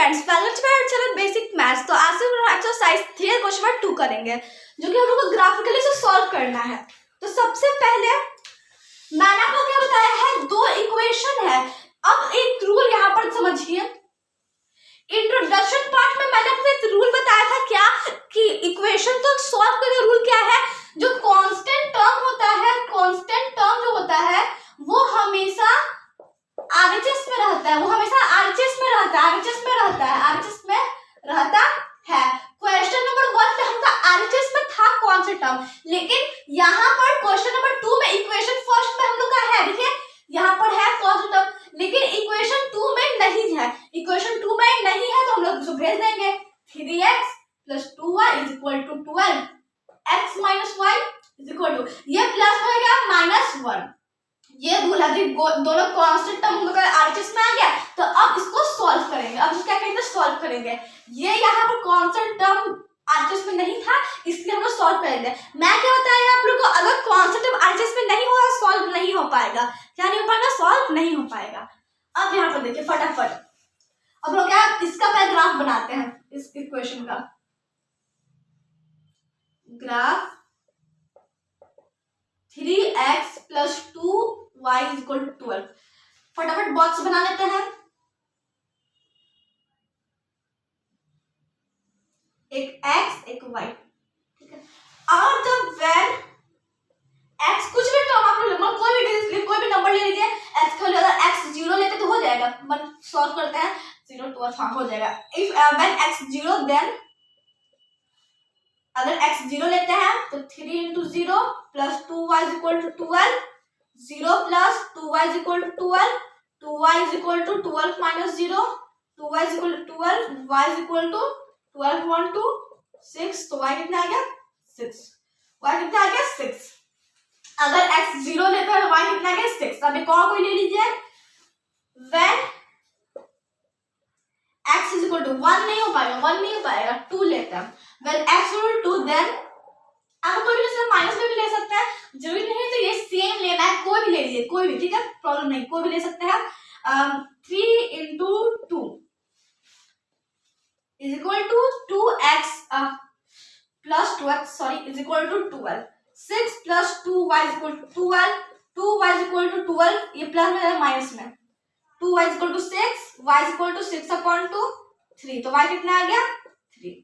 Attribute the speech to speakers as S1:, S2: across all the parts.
S1: Friends, welcome to my channel basic maths. तो आज से हम एक्सरसाइज 3 क्वेश्चन नंबर 2 करेंगे, जो कि हम लोग को ग्राफिकली से सॉल्व करना है। तो सबसे पहले मैंने आपको क्या बताया है, दो इक्वेशन है। अब एक रूल यहाँ पर समझिए। इंट्रोडक्शन पार्ट में मैंने आपको एक रूल बताया था क्या, कि इक्वेशन तो सॉल्व करने का रूल क्या है, जो कांस्टेंट टर्म होता है, कांस्टेंट टर्म जो होता है वो हमेशा आरएचएस में रहता है, वो हमेशा आरएचएस में रहता है, आरएचएस में रहता है, आरएचएस में रहता है। क्वेश्चन नंबर 1 पे हमका आरएचएस में था कौन सा टर्म, लेकिन यहाँ पर क्वेश्चन नंबर 2 में इक्वेशन फर्स्ट में हम लोग का है, देखिए यहाँ पर है कौन सा टर्म, लेकिन इक्वेशन 2 में नहीं है। इक्वेशन 2 में नहीं है तो हम लोग इसको भेज देंगे 3x + 2y = 12, x - y = ये प्लस हो गया -1। ये रूल है, दोनों कांस्टेंट टर्म हम लोग का आरएचएस में आ गया। तो अब इसको सॉल्व करेंगे। अब इसको क्या करेंगे, सॉल्व करेंगे। ये यहाँ पर कांस्टेंट टर्म आरएचएस में नहीं था, इसलिए हम लोग सॉल्व करेंगे। मैं क्या बताया आप लोग को, अगर कांस्टेंट टर्म आरएचएस में नहीं होगा सॉल्व नहीं हो पाएगा। क्या नहीं हो पाएगा, सॉल्व नहीं हो पाएगा। अब यहाँ पर देखिए फटाफट, अब लोग क्या इसका पहले ग्राफ बनाते हैं, इस इक्वेशन का ग्राफ 3x + 2y = 12। फटाफट बॉक्स बना लेते हैं। एक x एक y, ठीक है। और जब when x कुछ भी टर्म आप लोग कोई भी नंबर ले लीजिए, x को अगर x 0 लेते तो हो जाएगा, मन सॉल्व करते हैं 0 to 1 हो जाएगा। इफ when x 0 then अगर x 0 लेते हैं तो 3 × 0 + 2y = 12, 0 + 2y = 12, 2y = 12 - 0, 2y = 12, y = 12 1 2 6, तो y कितना आ गया 6, y कितना आ गया 6। अगर x 0 लेते हैं तो y कितना आ गया 6। अब एक और कोई ले लीजिए, when x = 1 नहीं हो पाएगा, 1 नहीं हो पाएगा, 2 लेते हैं। when x = 2 then आप कोई भी ले माइनस में भी ले सकते हैं, जरूरी नहीं है तो ये सेम लेना है, कोई भी ले लीजिए, कोई भी, ठीक है, प्रॉब्लम नहीं, कोई भी ले सकते हैं। 3 × 2 = 2x + 2x = 12, 6 + 2y = 12, 2y = 12, ये प्लस में है माइनस में, 2y = 6, y = 6/2, 3, तो y कितना आ गया 3,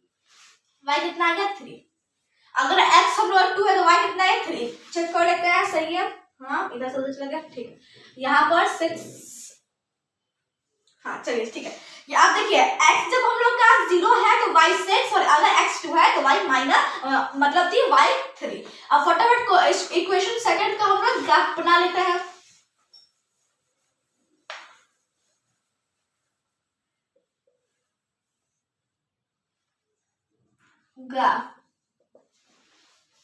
S1: y कितना आ गया 3। अगर x हम लोग 2 है तो y कितना है 3, चेक कर लेते हैं, सही है, हाँ इधर से चला गया, ठीक है। यहाँ पर 6, हाँ चलिए ठीक है। ये आप देखिए x जब हम लोग का 0 है तो y 6, और अगर x 2 है तो y मतलब थी y 3। अब फटाफट इक्वेशन सेकंड का हम लोग ग्राफ बना लेते हैं। ग्राफ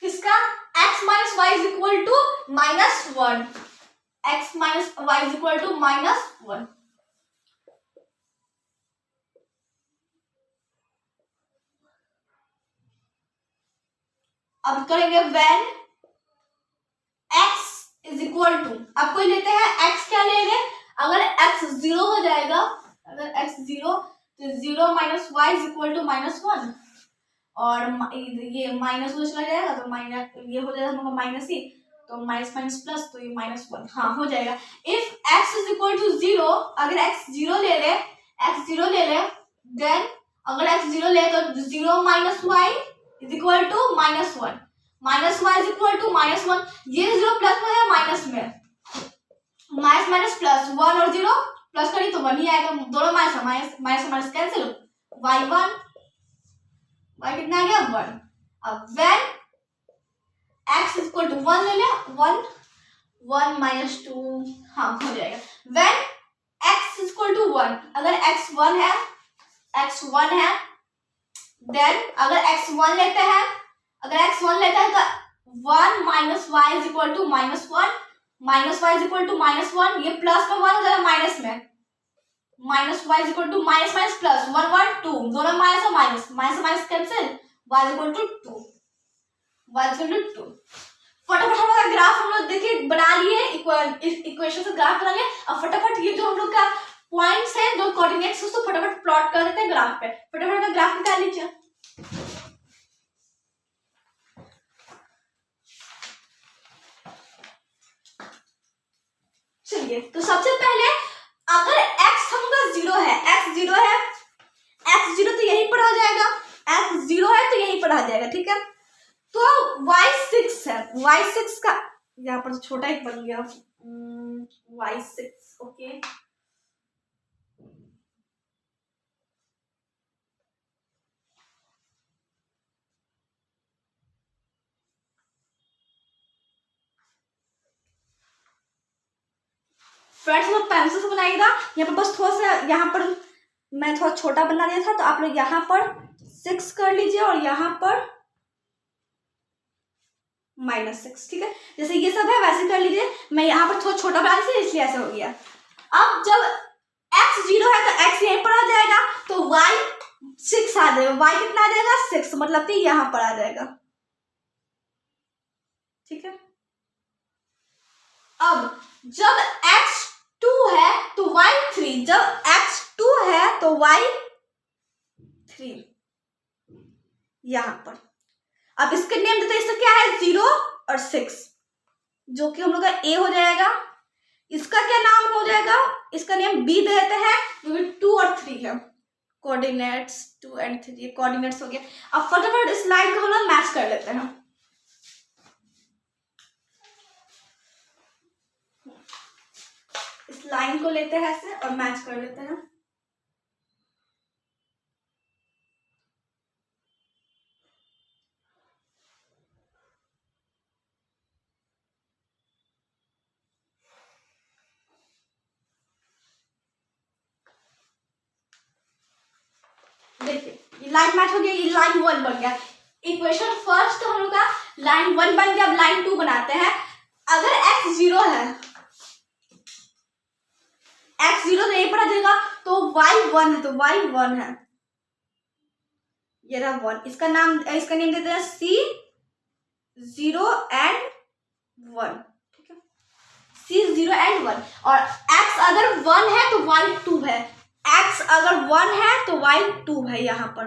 S1: किसका, x - y = -1, x - y = -1। अब करेंगे when x = अब कोई लेते हैं x, क्या लेंगे, अगर x 0 हो जाएगा, अगर x 0 तो 0 - y = -1, और ये माइनस हो चला जाएगा तो माइनस ये हो जाएगा हम लोग माइनस ही, तो माइनस माइनस प्लस, तो ये -1 हाँ हो जाएगा। इफ x = 0, अगर x 0 ले ले, x 0 ले ले, देन अगर x 0 ले तो 0 - y = -1, -y = -1, ये 0 प्लस में है माइनस में, माइनस माइनस प्लस, 1 और 0 प्लस करी तो 1 ही आएगा, दोनों minus minus cancel, y 1, y कितना आ गया 1। अब when x = 1 ले ले, 1 1 - 2 हाँ हो जाएगा। when x = 1, अगर x 1 है, x 1 है, then अगर x 1 लेते हैं, अगर x 1 लेते हैं तो 1 - y = -1, -y = -1, ये प्लस में 1 हो जाएगा माइनस में, -y = माइनस प्लस, 1 1 2, दोनों माइनस और minus, minus cancel, y = 2, y = 2। फटाफट हम लोग ग्राफ हम लोग देखिए बना लिए, इक्वेशन से ग्राफ बना लिए। अब फटाफट ये जो हम लोग का पॉइंट्स हैं जो कोऑर्डिनेट्स, उसको फटाफट प्लॉट कर देते हैं ग्राफ पे। फटाफट में ग्राफ निकाल लीजिए। चलिए, तो सबसे पहले अगर x हमका 0 है, x 0 है, x 0 तो यहीं पर आ जाएगा, x 0 है तो यहीं पर आ जाएगा, ठीक है। तो y 6 है, y 6 का यहाँ पर तो छोटा एक बन गया, y 6, ओके। फ्रेंड्स, हम पेंसिल से बनाएगा, यहाँ पर बस थोड़ा सा, यहाँ पर मैं थोड़ा छोटा बना दिया था, तो आप लोग यहाँ पर 6 कर लीजिए और यहाँ पर -6, ठीक है। जैसे ये सब है वैसे कर लीजिए, मैं यहाँ पर थोड़ा छोटा बना दी इसलिए ऐसा हो गया। अब जब x 0 है तो x यहीं पर आ जाएगा, तो y 6 आ जाएगा, y कितना आ जाएगा 6, मतलब कि यहाँ पर आ जाएगा, ठीक है। अब जब x 2 है तो y 3, जब x 2 है तो y 3 यहाँ पर। अब इसके नेम देते हैं, इसका क्या है 0 और 6, जो कि हम लोग का a हो जाएगा। इसका क्या नाम हो जाएगा, इसका नेम b दे देते हैं, जो कि 2 और 3 है। कोऑर्डिनेट्स 2 और 3 कोऑर्डिनेट्स हो गया। अब फटाफट इस लाइन को हम लोग मैच कर लेते हैं। इस लाइन को लेते हैं ऐसे और मैच कर लेते हैं। देखिए, ये लाइन मैच हो गया, ये लाइन 1 बन गया। इक्वेशन फर्स्ट हम लोग का लाइन 1 बन गया। अब लाइन 2 बनाते हैं। अगर x 0 है, x 0 तो यहीं पर आ जाएगा, तो y 1 है, तो y 1 है, ये रहा 1। इसका नेम देते हैं c 0 and 1, ठीक है, c 0 and 1। और x अगर 1 है तो y 2 है, x अगर 1 है तो y 2 है यहाँ पर।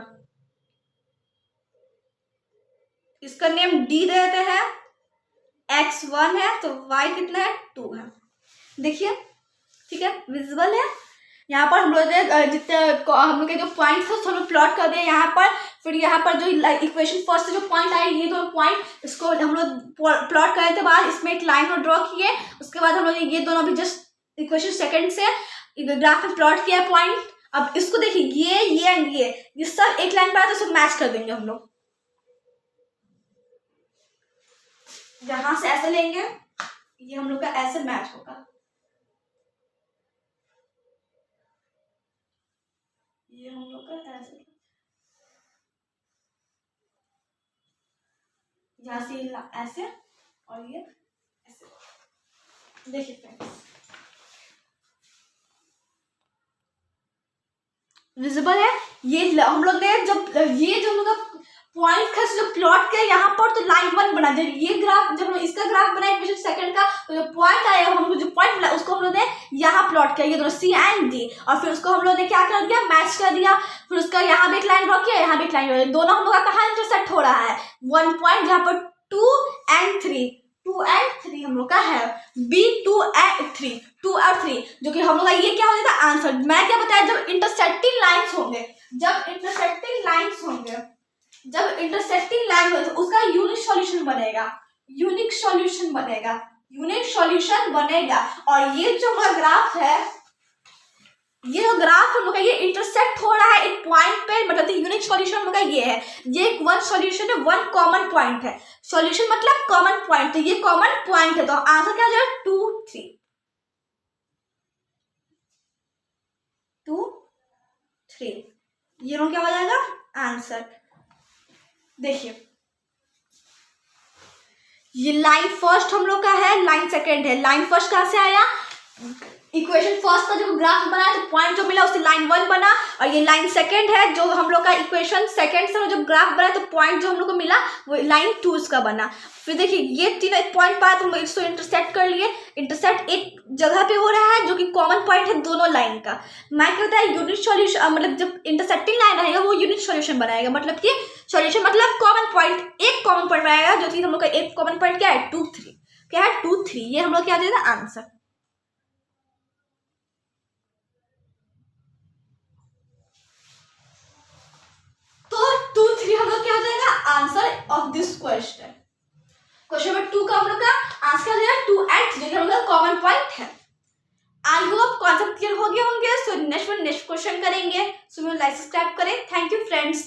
S1: इसका नेम d दे देते हैं, x 1 है तो y कितना है 2 है। देखिए, ठीक है, विजिबल है। यहाँ पर हम लोग जितने हम लोग के जो पॉइंट्स है उसको प्लॉट कर दिए यहाँ पर। फिर यहाँ पर जो इक्वेशन फर्स्ट से जो पॉइंट आए, ये दोनों पॉइंट, इसको हम लोग प्लॉट करने के बाद इसमें एक लाइन को ड्रॉ किए। उसके बाद हम लोग ये दोनों भी जस्ट इक्वेशन सेकंड से ग्राफ में प्लॉट किया पॉइंट। अब इसको देखिए, ये एंड ये सब एक लाइन पर आते, सब मैच कर देंगे हम लोग। यहां से ऐसे लेंगे, ये हम लोग का ऐसे मैच होगा, ये हम लोग का ऐसे, यहाँ से ऐसे और ये ऐसे। देखिए फ्रेंड्स, विजिबल है। ये हम लोग ने जब ये जो हम लोग का पॉइंट का जो प्लॉट किया यहाँ पर, तो लाइन 1 बना। जब ये ग्राफ, जब हम इसका ग्राफ बनाया इक्वेशन सेकंड का, तो जो पॉइंट आया हम लोग जो पॉइंट मिला उसको हम लोग ने यहाँ प्लॉट किया, ये दोनों सी एंड डी। और फिर उसको हम लोग ने क्या कर दिया, मैच कर दिया। फिर उसका यहाँ भी एक लाइन ड्रॉ किया, यहाँ भी एक लाइन ड्रॉ किया। दोनों हम लोग का कहाँ इंटरसेक्ट हो रहा है, 1 पॉइंट जहाँ पर 2 and 3 हम लोग का है, b 2 and 3, जो कि हम लोग का ये क्या हो जाता है आंसर। मैं क्या बताया, जब इंटरसेक्टिंग लाइंस होंगे, जब इंटरसेक्टिंग लाइन हो तो उसका यूनिक सॉल्यूशन बनेगा। और ये जो हमारा ग्राफ है, ये जो ग्राफ हम लोग का ये इंटरसेक्ट हो रहा है एक पॉइंट पे, मतलब यूनिक सॉल्यूशन हम लोग का ये है। ये एक 1 सॉल्यूशन है, 1 कॉमन पॉइंट है। सॉल्यूशन मतलब कॉमन पॉइंट, तो ये कॉमन पॉइंट है, तो आंसर क्या हो जाएगा 2 3। ये लोग क्या हो जाएगा आंसर। देखिए, ये लाइन फर्स्ट हम लोग का है, लाइन सेकंड है। लाइन फर्स्ट कहां से आया, इक्वेशन फर्स्ट का जो ग्राफ बना तो पॉइंट जो मिला उससे लाइन 1 बना, और ये लाइन सेकंड है जो हम लोग का इक्वेशन सेकंड से जो ग्राफ बना तो पॉइंट जो हम लोग को मिला वो लाइन 2 का बना। फिर देखिए ये तीनों एक पॉइंट पाया तो हम इसको इंटरसेक्ट कर लिए। इंटरसेक्ट एक जगह पे हो रहा है जो कि कॉमन पॉइंट है दोनों लाइन का। मैं कहता है यूनिट सॉल्यूशन, मतलब जब इंटरसेक्टिंग लाइन रहेगा वो यूनिट सॉल्यूशन बनाएगा, मतलब कि सॉल्यूशन मतलब कॉमन पॉइंट, एक कॉमन पॉइंट बनाएगा जो कि हम लोग का एक कॉमन पॉइंट क्या है 2 3, क्या है 2 3, ये हम लोग क्या देगा आंसर। तो 2 3 हम लोग क्या हो जाएगा answer of this question. Question number 2 का हम लोग का आंसर हो जाएगा 2 and 3 हम लोग का कॉमन पॉइंट है। आई होप कॉन्सेप्ट क्लियर हो गए होंगे। सो नेक्स्ट क्वेश्चन करेंगे। सो लाइक सब्सक्राइब करें। Thank you friends.